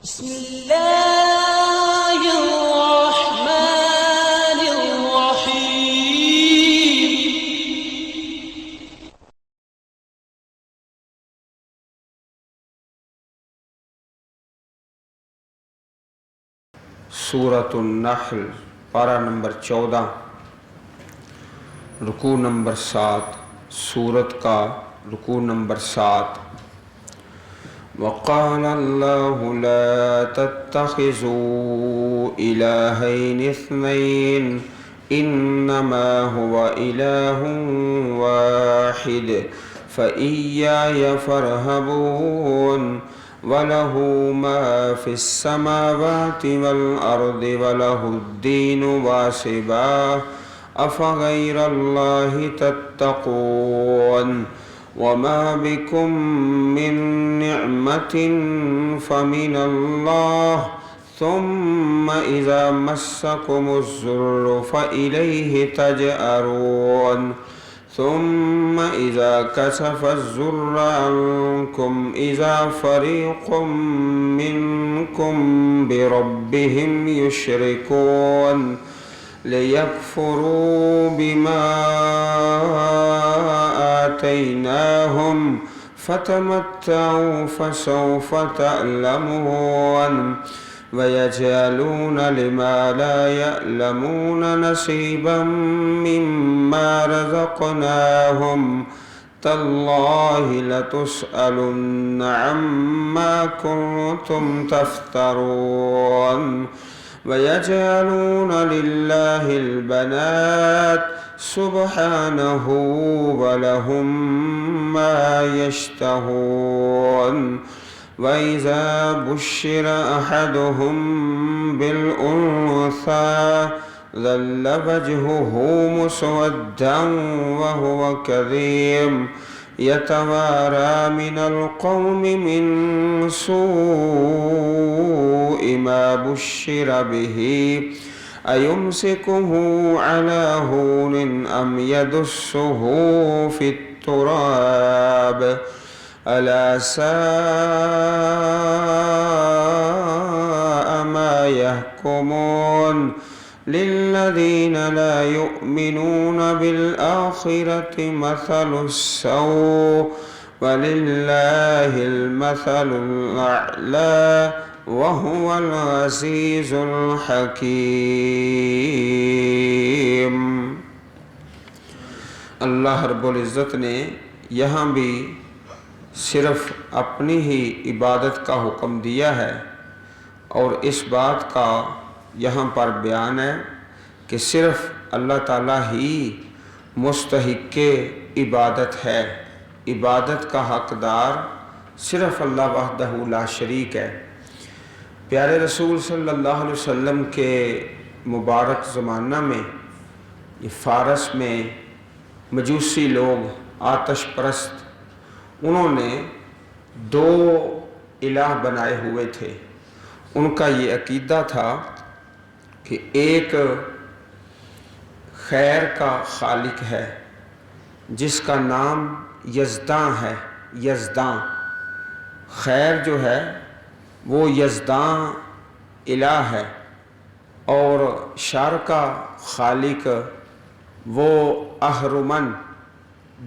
بسم الله الرحمن الرحيم. سورۃ النحل پارہ نمبر 14 رکوع نمبر 7 سورت کا رکوع نمبر 7 وقال اللہ لا تتخذوا الہین اثنین انما هو الہ واحد فإیای فرہبون وَلَهُ مَا فِي السَّمَاوَاتِ وَالْأَرْضِ وَلَهُ الدِّينُ وَاسِبًا أَفَغَيْرَ اللَّهِ تَتَّقُونَ وَمَا بِكُم مِّن نِّعْمَةٍ فَمِنَ اللَّهِ ثُمَّ إِذَا مَسَّكُمُ الضُّرُّ فَإِلَيْهِ تَجْأَرُونَ ثم إذا كشف الضر عنكم إذا فريق منكم بربهم يشركون ليكفروا بما آتيناهم فتمتعوا فسوف تعلمون ويجعلون لما لا يعلمون نصيبا مما رزقناهم تالله لتسألن عما كنتم تفترون ويجعلون لله البنات سبحانه ولهم ما يشتهون وإذا بشر أحدهم بالأنثى ظل وجهه مسودا وهو كظيم يتوارى من القوم من سوء ما بشر به أيمسكه على هون أم يدسه في التراب ألا ساء ما يحكمون للذين لا يؤمنون بالآخرة مثل السوء ولله المثل الأعلى وهو العزيز الحكيم. اللہ رب العزت نے یہاں بھی صرف اپنی ہی عبادت کا حکم دیا ہے اور اس بات کا یہاں پر بیان ہے کہ صرف اللہ تعالیٰ ہی مستحق عبادت ہے. عبادت کا حقدار صرف اللہ وحدہ لا شریک ہے. پیارے رسول صلی اللہ علیہ وسلم کے مبارک زمانہ میں یہ فارس میں مجوسی لوگ آتش پرست انہوں نے دو الہ بنائے ہوئے تھے. ان کا یہ عقیدہ تھا کہ ایک خیر کا خالق ہے جس کا نام یزداں ہے. یزداں خیر جو ہے وہ یزداں الہ ہے اور شر کا خالق وہ اہرمن.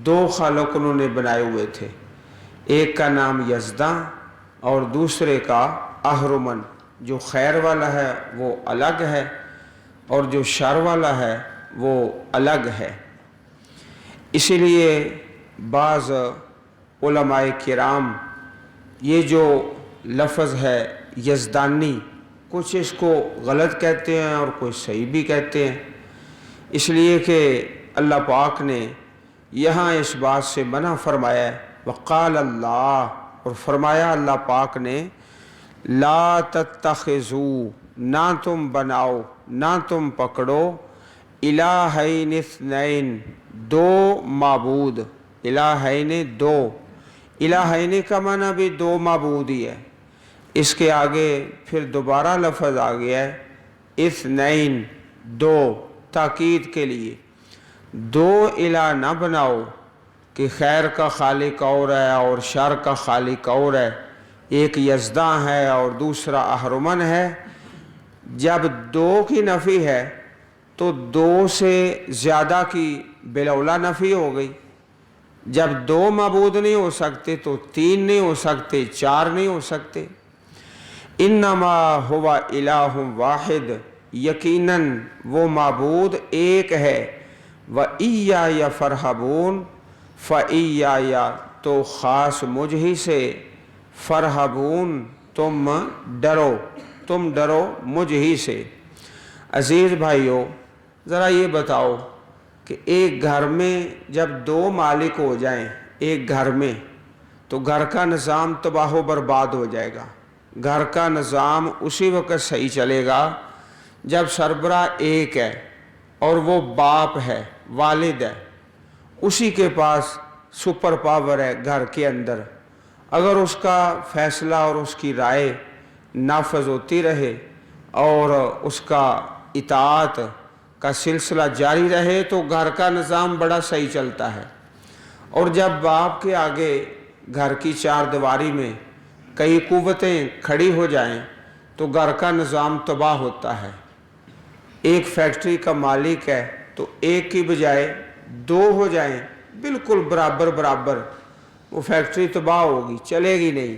دو خالق انہوں نے بنائے ہوئے تھے. ایک کا نام یزداں اور دوسرے کا اہرمن. جو خیر والا ہے وہ الگ ہے اور جو شر والا ہے وہ الگ ہے. اسی لیے بعض علماء کرام یہ جو لفظ ہے یزدانی کچھ اس کو غلط کہتے ہیں اور کچھ صحیح بھی کہتے ہیں. اس لیے کہ اللہ پاک نے یہاں اس بات سے منع فرمایا ہے. وقال اللہ اور فرمایا اللہ پاک نے لا تتخذوا نہ تم بناؤ نہ تم پکڑو الہین اثنین دو معبود. الہین دو. الہین کا معنی بھی دو معبود ہی ہے. اس کے آگے پھر دوبارہ لفظ آ گیا ہے اثنین دو تاکید کے لیے. دو الہ نہ بناؤ کہ خیر کا خالق اور ہے اور شر کا خالق اور ہے. ایک یزداں ہے اور دوسرا اہرمن ہے۔ جب دو کی نفی ہے تو دو سے زیادہ کی بالاولیٰ نفی ہو گئی۔ جب دو معبود نہیں ہو سکتے تو تین نہیں ہو سکتے، چار نہیں ہو سکتے۔ انما ہوا الہ واحد، یقیناً وہ معبود ایک ہے۔ وَإِيَّایَ فَارْہَبُونَ، فَإِيَّایَ تو خاص مجھ ہی سے، فَارْہَبُونَ تم ڈرو مجھ ہی سے۔ عزیز بھائیو، ذرا یہ بتاؤ کہ ایک گھر میں جب دو مالک ہو جائیں ایک گھر میں تو گھر کا نظام تباہ و برباد ہو جائے گا۔ گھر کا نظام اسی وقت صحیح چلے گا جب سربراہ ایک ہے اور وہ باپ ہے، والد ہے، اسی کے پاس سپر پاور ہے گھر کے اندر۔ اگر اس کا فیصلہ اور اس کی رائے نافذ ہوتی رہے اور اس کا اطاعت کا سلسلہ جاری رہے تو گھر کا نظام بڑا صحیح چلتا ہے۔ اور جب باپ کے آگے گھر کی چار دیواری میں کئی قوتیں کھڑی ہو جائیں تو گھر کا نظام تباہ ہوتا ہے۔ ایک فیکٹری کا مالک ہے تو ایک کی بجائے دو ہو جائیں بالکل برابر، وہ فیکٹری تباہ ہوگی، چلے گی نہیں۔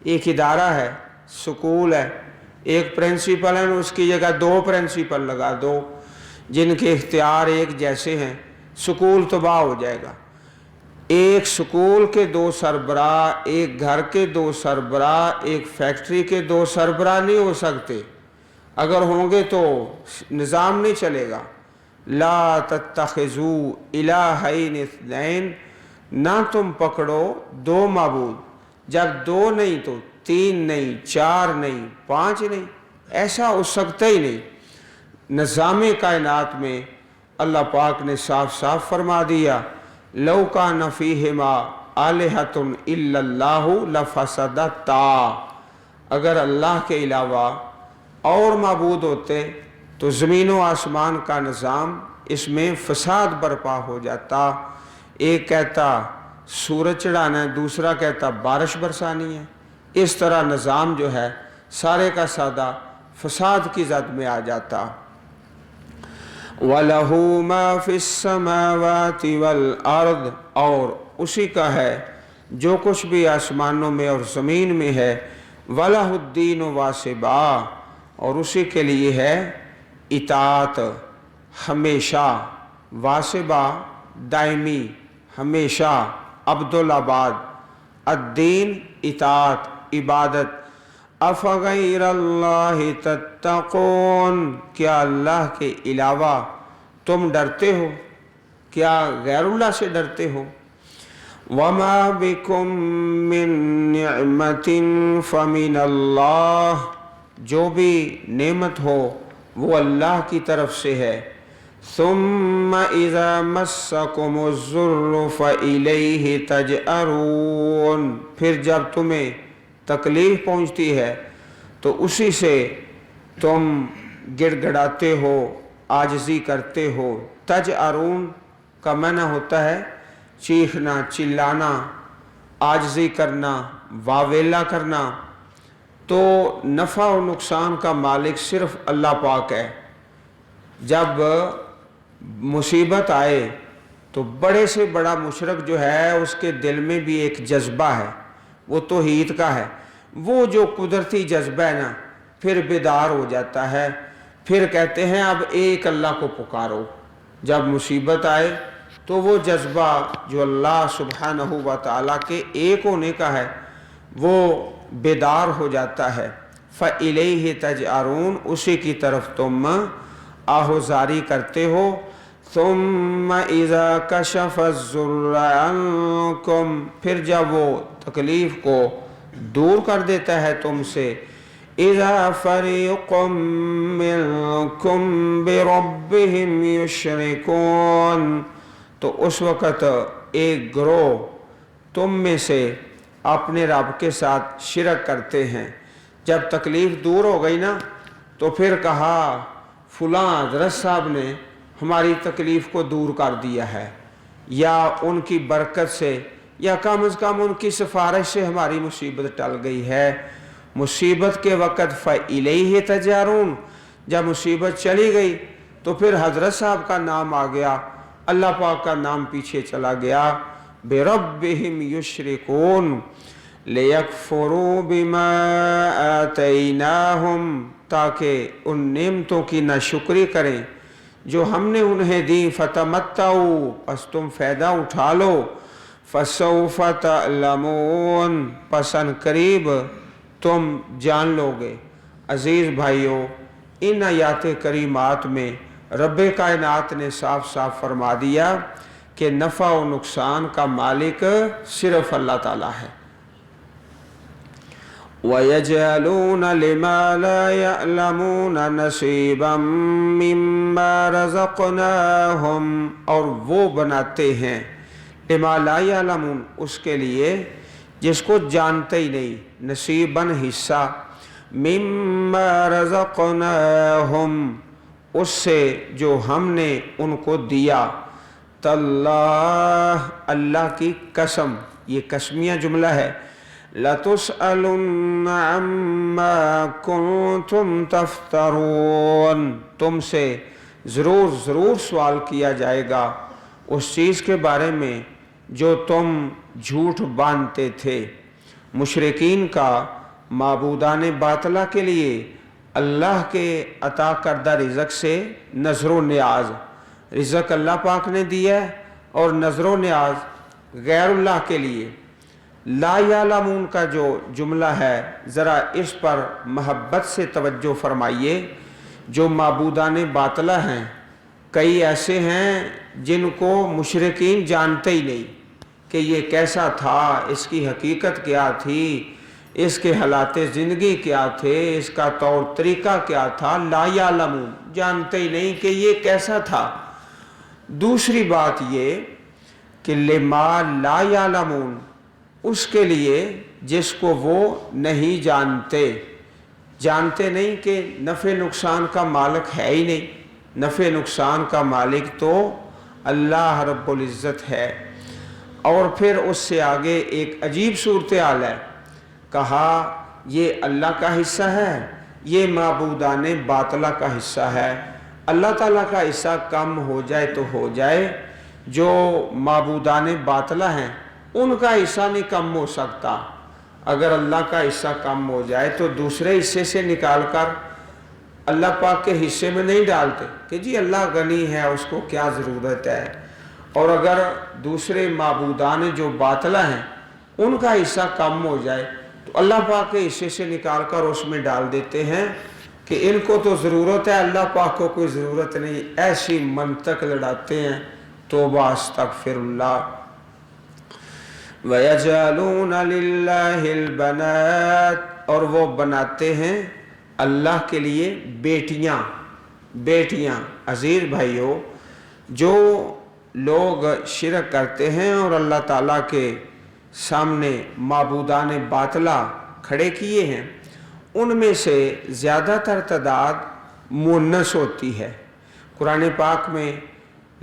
ایک ادارہ ہے، سکول ہے، ایک پرنسپل ہے، اس کی جگہ دو پرنسپل لگا دو جن کے اختیار ایک جیسے ہیں، سکول تباہ ہو جائے گا۔ ایک سکول کے دو سربراہ، ایک گھر کے دو سربراہ، ایک فیکٹری کے دو سربراہ نہیں ہو سکتے۔ اگر ہوں گے تو نظام نہیں چلے گا۔ لا تتخذوا الہین اثنین، نہ تم پکڑو دو معبود، جب دو نہیں تو تین نہیں، چار نہیں، پانچ نہیں، ایسا ہو سکتا ہی نہیں۔ نظام کائنات میں اللہ پاک نے صاف صاف فرما دیا، لو کان فیہما آلہۃ الا اللہ لفسدتا، اگر اللہ کے علاوہ اور معبود ہوتے تو زمین و آسمان کا نظام اس میں فساد برپا ہو جاتا۔ ایک کہتا سورج چڑھانا ہے، دوسرا کہتا بارش برسانی ہے۔ اس طرح نظام جو ہے سارے کا سادہ فساد کی زد میں آ جاتا۔ وَلَهُ مَا فِي السَّمَاوَاتِ وَالْأَرْضِ، اور اسی کا ہے جو کچھ بھی آسمانوں میں اور زمین میں ہے۔ وَلَهُ الدِّينُ وَاسِبًا، اور اسی کے لیے ہے اطاعت ہمیشہ، واسبہ دائمی، ہمیشہ عبدالآباد، الدین اطاعت عبادت۔ افغیر اللہ تتقون، کیا اللہ کے علاوہ تم ڈرتے ہو؟ کیا غیر اللہ سے ڈرتے ہو؟ وما بکم من نعمت فمن اللہ، جو بھی نعمت ہو وہ اللہ کی طرف سے ہے۔ ثم اذا مسکم الضر فالیہ تجأرون، پھر جب تمہیں تکلیف پہنچتی ہے تو اسی سے تم گڑ گڑاتے ہو، عاجزی کرتے ہو۔ تجأرون کا معنی ہوتا ہے چیخنا، چلانا، عاجزی کرنا، واویلا کرنا۔ تو نفع و نقصان کا مالک صرف اللہ پاک ہے۔ جب مصیبت آئے تو بڑے سے بڑا مشرک جو ہے اس کے دل میں بھی ایک جذبہ ہے، وہ توحید کا ہے۔ وہ جو قدرتی جذبہ ہے نا پھر بیدار ہو جاتا ہے، پھر کہتے ہیں اب ایک اللہ کو پکارو۔ جب مصیبت آئے تو وہ جذبہ جو اللہ سبحانہ و تعالیٰ کے ایک ہونے کا ہے وہ بیدار ہو جاتا ہے۔ فَإِلَيْهِ تَجْأَرُونَ، اسی کی طرف تم آہوزاری کرتے ہو۔ ثُمَّ إِذَا كَشَفَ الضُّرَّ عَنْكُمْ، پھر جب وہ تکلیف کو دور کر دیتا ہے تم سے۔ إِذَا فَرِيقٌ مِّنْكُمْ بِرَبِّهِمْ يُشْرِكُونَ، تو اس وقت ایک گروہ تم میں سے اپنے رب کے ساتھ شرک کرتے ہیں۔ جب تکلیف دور ہو گئی نا تو پھر کہا فلاں حضرت صاحب نے ہماری تکلیف کو دور کر دیا ہے، یا ان کی برکت سے या कम अज़ कम उनकी सिफारिश से हमारी मुसीबत टल गई है। मुसीबत के वक़्त फ़इलैहि तजारून, जब मुसीबत चली गई तो फिर हज़रत साहब का नाम आ गया, अल्लाह पाक का नाम पीछे चला गया। बिरब्बिहिम युश्रिकून लियकफुरू बिमा आतैनाहुम, ताकि उन नेमतों की नाशुक्री करें जो हमने उन्हें दी। फतमत्ताऊ, बस तुम फ़ायदा उठा लो। फसौफ तअलमून, पसन करीब तुम जान लोगे। अज़ीज़ भाइयों, इन आयात करीमात में रब्बे कायनात ने साफ साफ फरमा दिया कि नफ़ा और नुकसान का मालिक सिर्फ अल्लाह ताला है। वयजअलून लिमा ला यअलमून नसीबम मिम्मा रज़क़नाहुम, और वो बनाते हैं लिमा ला यअलमून, उसके लिए जिसको जानते ही नहीं, नसीबन हिस्सा, मिम्मा रज़क़नाहुम, उससे जो हमने उनको दिया। तल्लाह, अल्लाह की कसम, ये कसमिया जुमला है। लतुसअलुन्ना अम्मा कुन्तुम तफ्तरून, तुमसे ज़रूर सवाल किया जाएगा उस चीज़ के बारे में जो तुम झूठ बांधते थे। मुशरिकीन का माबूदान बातला के लिए अल्लाह के अता करदा रिज़्क़ से नज़रो नियाज, रिज़्क़ अल्लाह पाक ने दिया है और नज़रो नियाज गैरुल्लाह के लिए। ला यालमून का जो जुमला है, ज़रा इस पर महब्बत से तवज्जो फरमाइए। जो माबूदान बातला हैं, कई ऐसे हैं जिनको मुशरिकीन जानते ही नहीं कि ये कैसा था, इसकी हकीकत क्या थी, इसके हालात ज़िंदगी क्या थे, इसका तौर तरीका क्या था। ला यालमून, जानते ही नहीं कि ये कैसा था। दूसरी बात ये कि लिमा ला यालमून, उसके लिए जिसको वो नहीं जानते, जानते नहीं कि नफ़े नुकसान का मालिक है ही नहीं। नफ़े नुकसान का मालिक तो अल्लाह रब्बुल इज़्ज़त है। और फिर उससे आगे एक अजीब सूरत हाल है, कहा ये अल्लाह का हिस्सा है, ये माबूदान बातला का हिस्सा है। अल्लाह ताला का हिस्सा कम हो जाए तो हो जाए, जो माबूदान बातला हैं उनका हिस्सा नहीं कम हो सकता। अगर अल्लाह का हिस्सा कम हो जाए तो दूसरे हिस्से से निकाल कर अल्लाह पाक के हिस्से में नहीं डालते कि जी अल्लाह गनी है, उसको क्या ज़रूरत है। और अगर दूसरे माबूदान जो बातला हैं उनका हिस्सा कम हो जाए तो अल्लाह पाक के हिस्से से निकाल कर उसमें डाल देते हैं कि इनको तो ज़रूरत है, अल्लाह पाक को कोई ज़रूरत नहीं। ऐसी मंतक लड़ाते हैं। तौबा अस्तगफिरुल्लाह। वयजअलून लिल्लाहिल बनात, और वो बनाते हैं अल्लाह के लिए बेटियां। बेटियां, अजीज भाइयों, जो लोग शिरक करते हैं और अल्लाह ताला के सामने माबूदान बातला खड़े किए हैं, उनमें से ज़्यादातर तादाद मुन्नस होती है। कुरान पाक में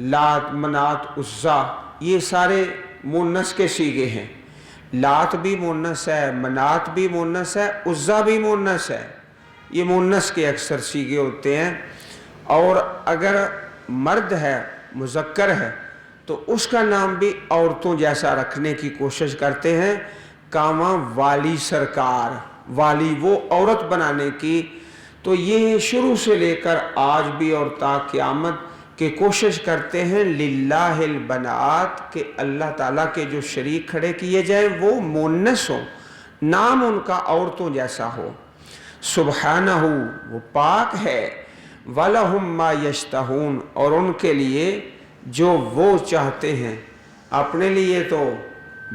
लात, मनात, उज़्ज़ा, ये सारे मुन्नस के सीगे हैं। लात भी मुन्नस है, मनात भी मुन्नस है, उज़्ज़ा भी मुन्नस है। ये मुन्नस के अक्सर सीगे होते हैं। और अगर मर्द है, मुज़क्कर है, तो उसका नाम भी औरतों जैसा रखने की कोशिश करते हैं। कामा वाली सरकार, वाली वो औरत बनाने की। तो ये शुरू से लेकर आज भी और ता क़यामत कि कोशिश करते हैं लिल्लाहिल बनात, के अल्लाह ताला के जो शरीक खड़े किए जाए वो मुन्नस हो, नाम उनका औरतों जैसा हो। सुब्हानहू, वो पाक है। वलहुम मा यश्तहून, और उनके लिए जो वो चाहते हैं। अपने लिए तो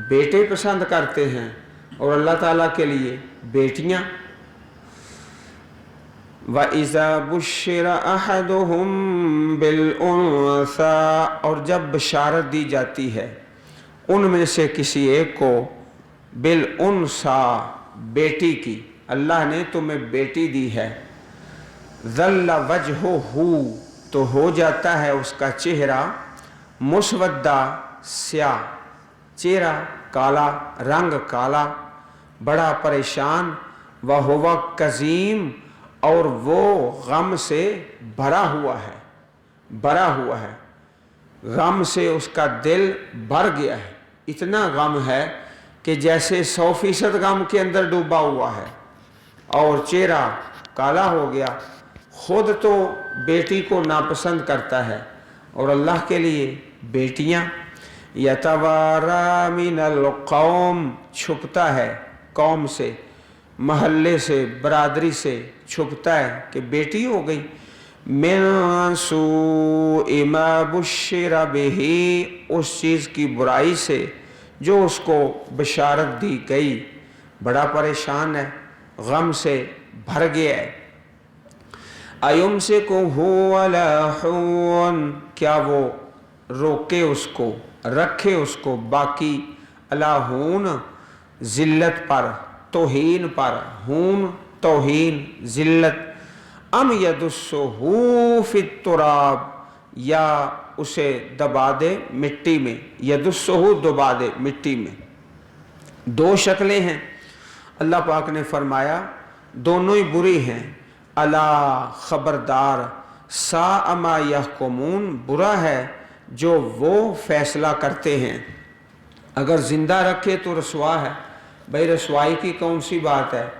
बेटे पसंद करते हैं और अल्लाह ताला के लिए बेटियां। व इज़ा बुश्शिरा अहदुहुम बिल उन्सा, और जब बशारत दी जाती है उनमें से किसी एक को बिल उन्सा, बेटी की, अल्लाह ने तुम्हें बेटी दी है। ज़ल्ला वजहुहू, तो हो जाता है उसका चेहरा मुस्वद्दा, स्याह, चेहरा काला, रंग काला, बड़ा परेशान। वह हुवा कज़ीम, और वो गम से भरा हुआ है, भरा हुआ है, गम से उसका दिल भर गया है। इतना गम है कि जैसे 100% गम के अंदर डूबा हुआ है, और चेहरा काला हो गया। खुद तो बेटी को नापसंद करता है, और अल्लाह के लिए बेटियां। यतवारा मिनल कौम, छुपता है कौम से, महल्ले से, बरादरी से छुपता है कि बेटी हो गई। मिन सूइ मा बुश्शिरा बिही, उस चीज़ की बुराई से जो उसको बशारत दी गई। बड़ा परेशान है, गम से भर गया है। अयुमसिकुहु अला हुन, क्या वो रोके उसको, रखे उसको बाकी, अला हुन, जिल्लत पर, तौहीन पर, हुन तौहीन जिल्लत। अम यदुस्सुहु फित तुराब, या उसे दबा दे मिट्टी में, यदुस्सुहु दबा दे मिट्टी में। दो शक्लें हैं, अल्लाह पाक ने फरमाया दोनों ही बुरी हैं। अला, खबरदार, साअमा यहकुमून, बुरा है जो वो फैसला करते हैं। अगर ज़िंदा रखे तो रसवा है, भाई रसवाई की कौन सी बात है।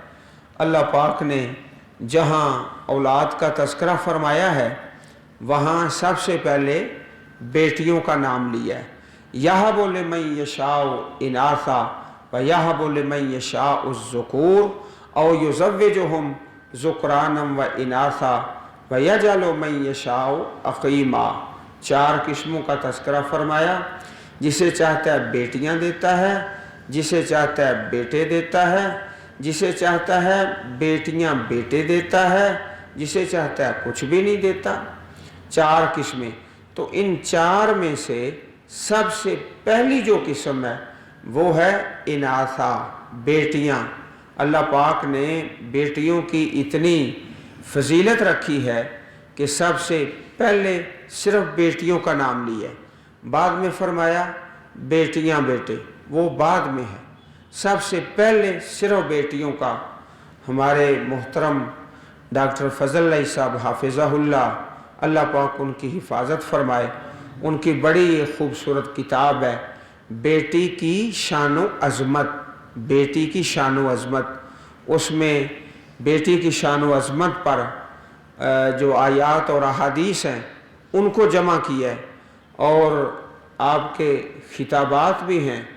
अल्लाह पाक ने जहाँ औलाद का तस्करा फरमाया है, वहाँ सबसे पहले बेटियों का नाम लिया है। यह बोले मैं यशाओ इनासा, व यह बोले मैं यशाओ ज़ुकूर, और युज़व्विजुहुम ज़ुक्रानम व इनासा, व यजअलु मैं यशाओ अक़ीमा। 4 किस्मों का तस्करा फरमाया। जिसे चाहता है बेटियां देता है, जिसे चाहता है बेटे देता है, जिसे चाहता है बेटियां बेटे देता है, जिसे चाहता है कुछ भी नहीं देता। 4 किस्में। तो इन 4 में से सबसे पहली जो किस्म है वो है इनासा, बेटियां। अल्लाह पाक ने बेटियों की इतनी फजीलत रखी है कि सबसे पहले सिर्फ बेटियों का नाम लिया, बाद में फरमाया बेटियां बेटे, वो बाद में है। सबसे पहले सिर्फ बेटियों का। हमारे मोहतरम डॉक्टर फजल अली साहब हाफिज़हुल्लाह, अल्लाह पाक उनकी हिफाजत फरमाए, उनकी बड़ी खूबसूरत किताब है बेटी की शान व अज़मत, बेटी की शान व अज़मत। उसमें बेटी की शान व अज़मत पर जो आयात और अहादीस हैं उनको जमा किया है, और आपके खिताबात भी हैं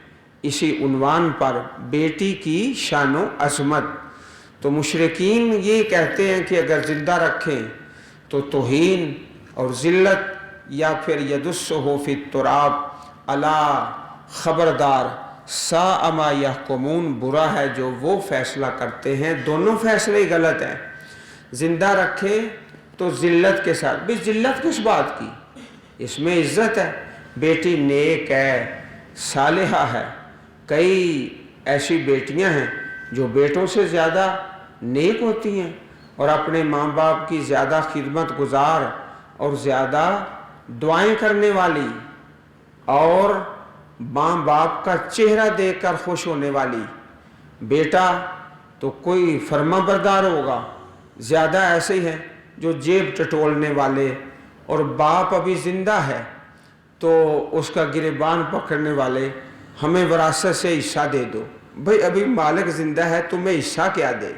इसी उन्वान पर, बेटी की शान व अज़मत। तो मुशरिकीन ये कहते हैं कि अगर ज़िंदा रखें तो तौहीन और ज़िल्लत, या फिर यदुस्सुहु फित तुराब, अला, खबरदार, साअमा यहकुमून, बुरा है जो वो फैसला करते हैं। दोनों फैसले गलत हैं। ज़िंदा रखे तो ज़िल्लत के साथ, भी ज़िल्लत किस बात की, इसमें इज़्ज़त है। बेटी नेक है, सालिहा है। कई ऐसी बेटियां हैं जो बेटों से ज़्यादा नेक होती हैं, और अपने माँ बाप की ज़्यादा खिदमत गुजार और ज़्यादा दुआएं करने वाली, और माँ बाप का चेहरा देखकर खुश होने वाली। बेटा तो कोई फर्मा बरदार होगा, ज़्यादा ऐसे ही हैं जो जेब टटोलने वाले, और बाप अभी ज़िंदा है तो उसका गिरेबान पकड़ने वाले, हमें विरासत से हिस्सा दे दो। भाई अभी मालिक ज़िंदा है, तुम्हें हिस्सा क्या दे।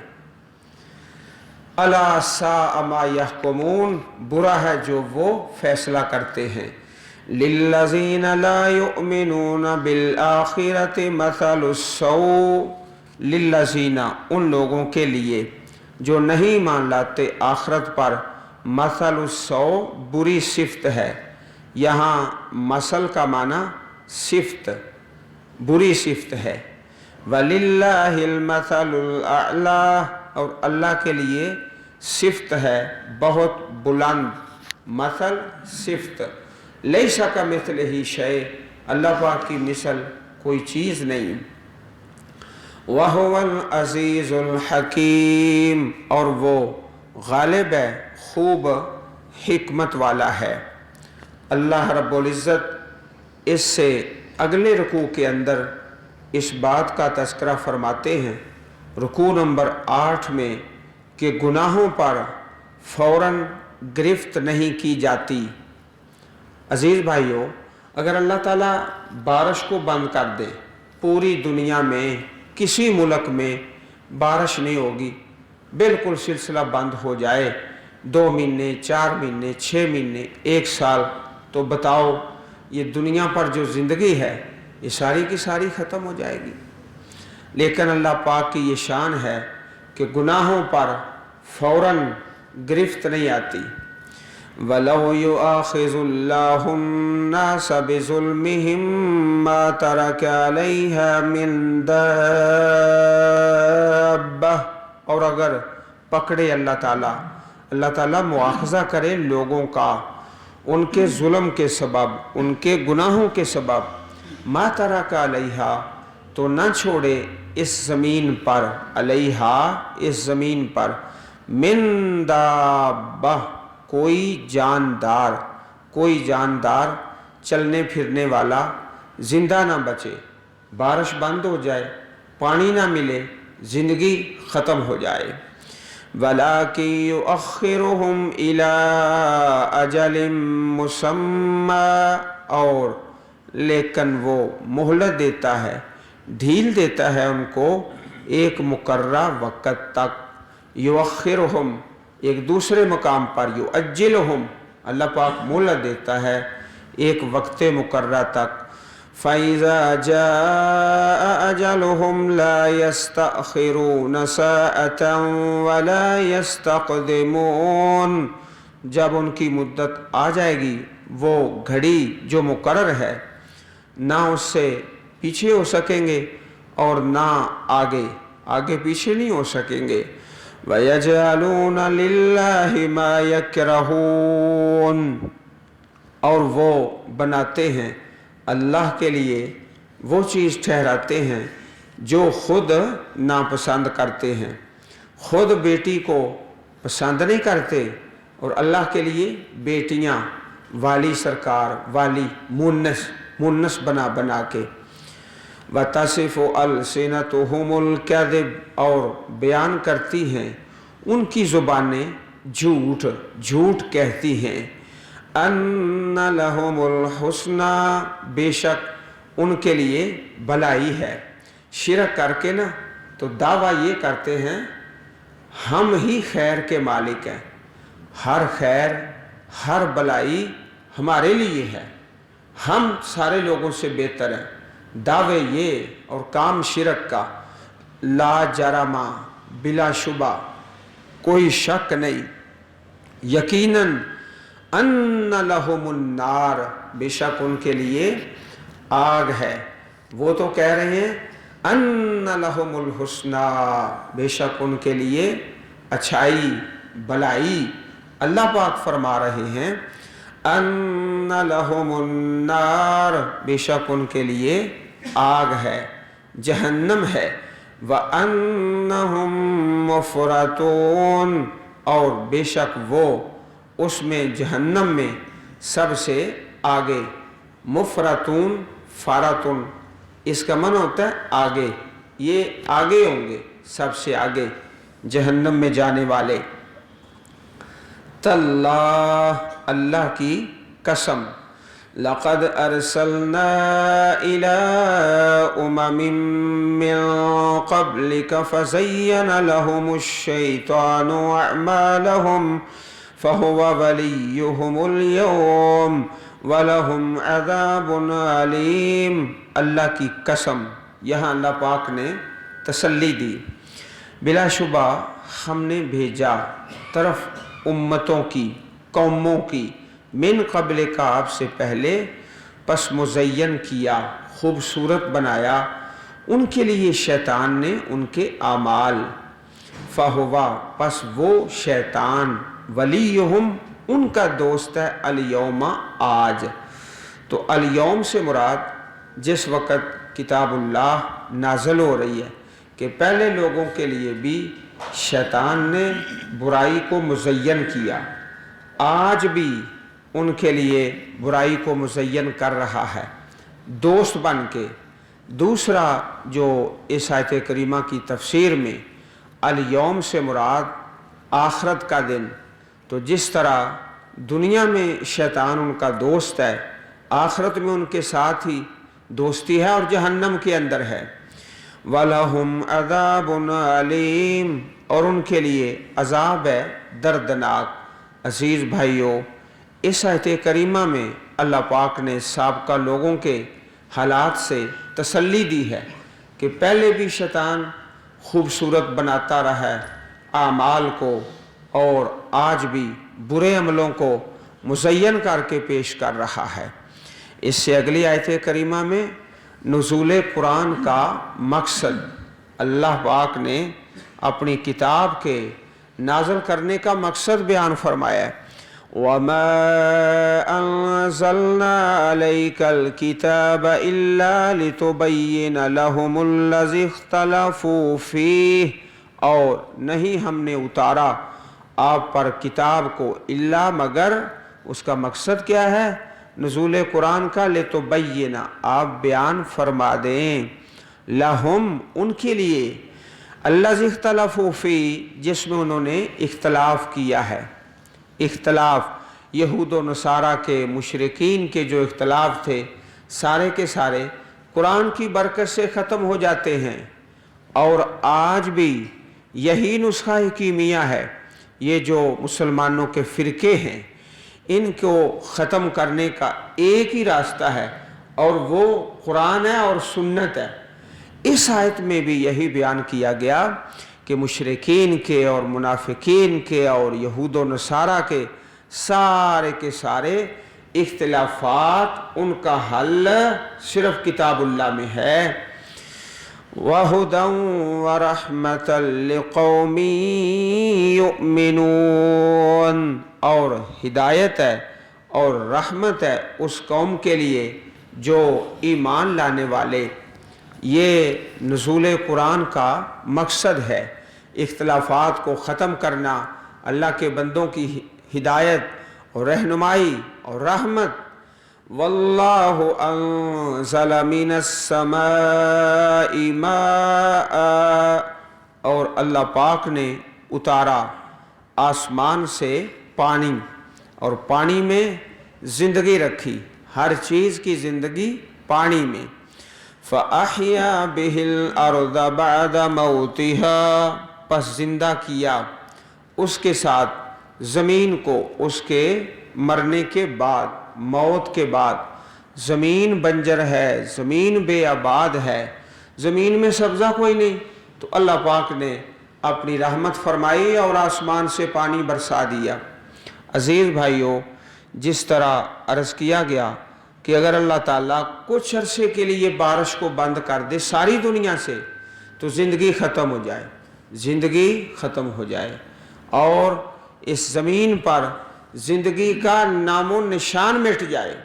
अला साअमा यहकुमून, बुरा है जो वो फैसला करते हैं। लिल्लज़ीना ला युमिनूना बिल आखिरति मसलुस्सौ, लिल्लज़ीना, उन लोगों के लिए जो नहीं मान लाते आखिरत पर, मसलुस्सौ, बुरी सिफ्त है। यहाँ मसल का माना सिफ्त, बुरी सिफ्त है। वलिल्लाहिल मसलुल अअला, और अल्लाह के लिए सिफ्त है बहुत बुलंद, मसल सिफ्त। लैसा कमिस्लिही शै, अल्लाह पाक की मिसल कोई चीज़ नहीं। वहुवल अज़ीज़ुल हकीम, और वो गालिब है, खूब हिकमत वाला है। अल्लाह रब्बुल इज़्ज़त इससे अगले रुकू के अंदर اس بات کا تذکرہ فرماتے ہیں رکوع نمبر 8 میں کہ گناہوں پر فوراً گرفت نہیں کی جاتی۔ عزیز بھائیوں، اگر اللہ تعالیٰ بارش کو بند کر دے، پوری دنیا میں کسی ملک میں بارش نہیں ہوگی، بالکل سلسلہ بند ہو جائے، 2 مہینے 4 مہینے 6 مہینے 1 سال، تو بتاؤ یہ دنیا پر جو زندگی ہے یہ ساری کی ساری ختم ہو جائے گی۔ لیکن اللہ پاک کی یہ شان ہے کہ گناہوں پر فوراً گرفت نہیں آتی۔ وَلَوْ يُؤَاخِذُ اللَّهُ النَّاسَ بِظُلْمِهِمْ مَا تَرَكَ عَلَيْهَا مِنْ دَابَّةٍ، اور اگر پکڑے اللہ تعالیٰ مواخذہ کرے لوگوں کا ان کے ظلم کے سبب، ان کے گناہوں کے سبب، ما ترک علیہا، تو نہ چھوڑے اس زمین پر، علیہا اس زمین پر، من دابہ کوئی جاندار چلنے پھرنے والا زندہ نہ بچے، بارش بند ہو جائے، پانی نہ ملے، زندگی ختم ہو جائے۔ وَلَٰكِن يُؤَخِّرُهُمْ إِلَىٰ أَجَلٍ مُّسَمًّى، اور لیکن وہ مہلت دیتا ہے، ڈھیل دیتا ہے ان کو ایک مقررہ وقت تک۔ یؤخرہم ایک دوسرے مقام پر یؤجلہم، اللہ پاک مہلت دیتا ہے ایک وقت مقررہ تک۔ فَإِذَا جَاءَ أَجَلُهُمْ لَا يَسْتَأْخِرُونَ سَاعَةً وَلَا يَسْتَقْدِمُونَ، جب ان کی مدت آ جائے گی، وہ گھڑی جو مقرر ہے، نہ اس سے پیچھے ہو سکیں گے اور نہ آگے پیچھے نہیں ہو سکیں گے۔ وَيَجْعَلُونَ لِلَّهِ مَا يَكْرَهُونَ، اور وہ بناتے ہیں اللہ کے لیے وہ چیز ٹھہراتے ہیں جو خود ناپسند کرتے ہیں۔ خود بیٹی کو پسند نہیں کرتے اور اللہ کے لیے بیٹیاں والی سرکار، والی مونس بنا کے۔ وَتَصِفُ أَلْسِنَتُهُمُ الْكَذِبَ، اور بیان کرتی ہیں ان کی زبانیں جھوٹ کہتی ہیں۔ أَنَّ لَهُمُ الْحُسْنَى، بے شک ان کے لیے بھلائی ہے۔ شرک کر کے نا تو دعویٰ یہ کرتے ہیں ہم ہی خیر کے مالک ہیں، ہر خیر ہر بھلائی ہمارے لیے ہے، ہم سارے لوگوں سے بہتر ہیں۔ دعوے یہ اور کام شرک کا، لا جرمہ، بلا شبہ، کوئی شک نہیں، یقیناً ان لہم النار، بے شک ان کے لیے آگ ہے۔ وہ تو کہہ رہے ہیں ان لہم الحسنى، بے شک ان کے لیے اچھائی بھلائی، اللہ پاک فرما رہے ہیں ان لہم النار، بے شک ان کے لیے آگ ہے، جہنم ہے۔ وَأَنَّهُمْ مُفْرَطُونَ، اور بے شک وہ اس میں جہنم میں سب سے آگے۔ مفرطون فارتون، اس کا معنی ہوتا ہے آگے، یہ آگے ہوں گے، سب سے آگے جہنم میں جانے والے۔ تاللہ، اللہ کی قسم، لقد ارسلنا الى من قبلك فزين لهم الشيطان اعمالهم فهو وليهم اليوم وَلَهُمْ عَذَابٌ عَلِيمٌ۔ اللہ کی قسم، یہاں اللہ پاک نے تسلی دی، بلا شبہ ہم نے بھیجا طرف امتوں کی، قوموں کی، من قبل کا، آپ سے پہلے، پس مزین کیا، خوبصورت بنایا ان کے لیے شیطان نے ان کے اعمال، فہوا، پس وہ شیطان، ولیہم، ان کا دوست ہے، الیوم، آج۔ تو الیوم سے مراد جس وقت کتاب اللہ نازل ہو رہی ہے کہ پہلے لوگوں کے لیے بھی شیطان نے برائی کو مزین کیا، آج بھی ان کے لیے برائی کو مزین کر رہا ہے، دوست بن کے، दूसरा जो इस आयत करीमा की तफसीर में अल-यौम से मुराद आखरत का दिन, तो जिस तरह दुनिया में शैतान उनका दोस्त है, आखरत में उनके साथ ही दोस्ती है और जहन्नम के अंदर है। वलहुम अज़ाबुन अलीम, और उनके लिए अजाब है दर्दनाक। अजीज़ भाइयों, इस आयत करीमा में अल्लाह पाक ने साबका लोगों के हालात से तसल्ली दी है कि पहले भी शैतान खूबसूरत बनाता रहा है आमाल को, और आज भी बुरे अमलों को मुज़य्यन करके पेश कर रहा है। इससे अगली आयत करीमा में नुज़ूल कुरान का मकसद अल्लाह पाक ने अपनी किताब के नाज़िल करने का मकसद बयान फरमाया है। वमा अंज़लना अलैकल किताब इल्ला लितुबय्यिना लहुमुल्लज़ी इख्तलफ़ू फ़ीह, और नहीं हमने उतारा आप पर किताब को इल्ला मगर, उसका मकसद क्या है नुज़ूल कुरान का, लितुबय्यिना आप बयान फरमा दें, लहुम उनके लिए, अल्लज़ी इख्तलफ़ू फ़ीह जिसमें उन्होंने इख्तलाफ किया है। इख्तलाफ यहूद व नसारा के मुशरिकीन के जो इख्तलाफ थे सारे के सारे कुरान की बरकत से ख़त्म हो जाते हैं, और आज भी यही नुस्खा कीमिया है। ये जो मुसलमानों के फ़िरके हैं इनको ख़त्म करने का एक ही रास्ता है और वो कुरान है और सुन्नत है। इस आयत में भी यही बयान किया गया कि मुशरिकीन के और मुनाफिकीन के और यहूद व नसारा के सारे इख्तिलाफात, उनका हल सिर्फ किताबुल्लाह में है। वहुदन व रहमतल लिक़ौमिन युमिनून, और हिदायत है और रहमत है उस कौम के लिए जो ईमान लाने वाले। ये नुज़ूल कुरान का मकसद है, इख्तिलाफात को ख़त्म करना, अल्लाह के बंदों की हिदायत और रहनुमाई और रहमत। वल्लाहु अंज़ल मिनस समाई माआ, और अल्लाह पाक ने उतारा आसमान से पानी, और पानी में ज़िंदगी रखी, हर चीज़ की ज़िंदगी पानी में। फ़अह्या बिहिल अर्द बअद मौतिहा, पस जिंदा किया उसके साथ ज़मीन को उसके मरने के बाद, मौत के बाद। ज़मीन बंजर है, ज़मीन बेआबाद है, ज़मीन में सब्ज़ा कोई नहीं, तो अल्लाह पाक ने अपनी रहमत फरमाई और आसमान से पानी बरसा दिया। अज़ीज़ भाइयों, जिस तरह अर्ज़ किया गया कि अगर अल्लाह ताला कुछ अरसे के लिए बारिश को बंद कर दे सारी दुनिया से, तो ज़िंदगी ख़त्म हो जाए, ज़िंदगी ख़त्म हो जाए और इस ज़मीन पर ज़िंदगी का नामो निशान मिट जाए।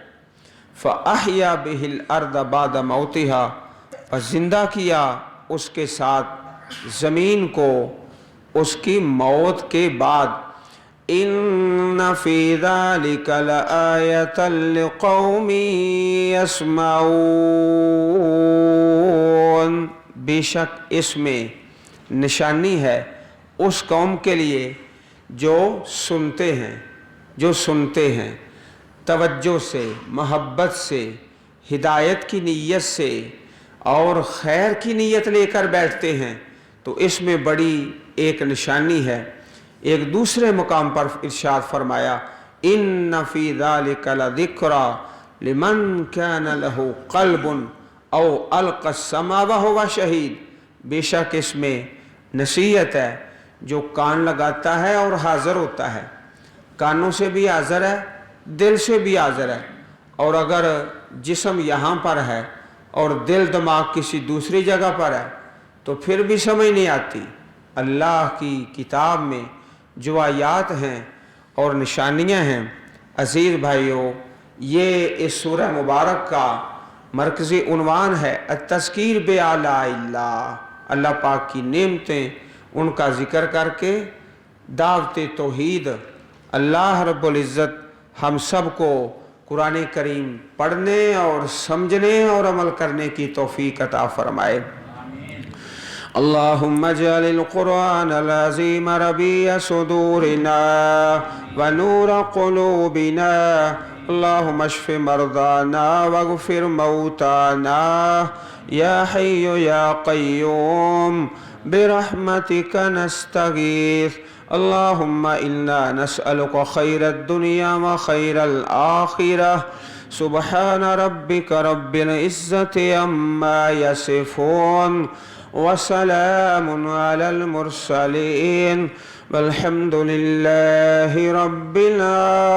फ़अह्या बिहिल अर्द बाद मौतिहा, और ज़िंदा किया उसके साथ ज़मीन को उसकी मौत के बाद। इन्ना फ़ी ज़ालिका लआयतन लिक़ौमिन यस्मऊन, बेशक इसमें निशानी है उस कौम के लिए जो सुनते हैं, जो सुनते हैं तवज्जो से, मोहब्बत से, हिदायत की नीयत से और खैर की नीयत लेकर बैठते हैं, तो इसमें बड़ी एक निशानी है। एक दूसरे मुकाम पर इरशाद फरमाया, इन्ना फ़ी ज़ालिका लज़िक्रा लिमन कान लहू क़ल्बुन औ अलक़ा अस्समा व हुवा शहीद, बेशक इसमें नसीहत है जो कान लगाता है और हाज़िर होता है, कानों से भी हाज़िर है, दिल से भी हाज़िर है। और अगर जिस्म यहाँ पर है और दिल दिमाग किसी दूसरी जगह पर है तो फिर भी समझ नहीं आती। अल्लाह की किताब में जो आयात हैं और निशानियाँ हैं, अज़ीज़ भाइयों, ये इस सूरह मुबारक का मरकज़ी उन्वान है अत-तज़कीर बिआलाइल्लाह, अल्लाह पाक की नेमतें उनका ज़िक्र करके दावत तौहीद। अल्लाह रब्बुल इज़्ज़त हम सब को قرآن کریم پڑھنے اور سمجھنے اور عمل کرنے کی توفیق عطا فرمائے. اللهم اجعل القرآن العظيم ربيع صدورنا ونور قلوبنا. اللهم اشف مرضانا واغفر موتانا يا حي يا قيوم برحمتك نستغيث. اللهم إنا نسألك خير الدنيا وخير الآخرة. سبحان ربك رب العزة عما يصفون وسلام على المرسلين والحمد لله رب العالمين.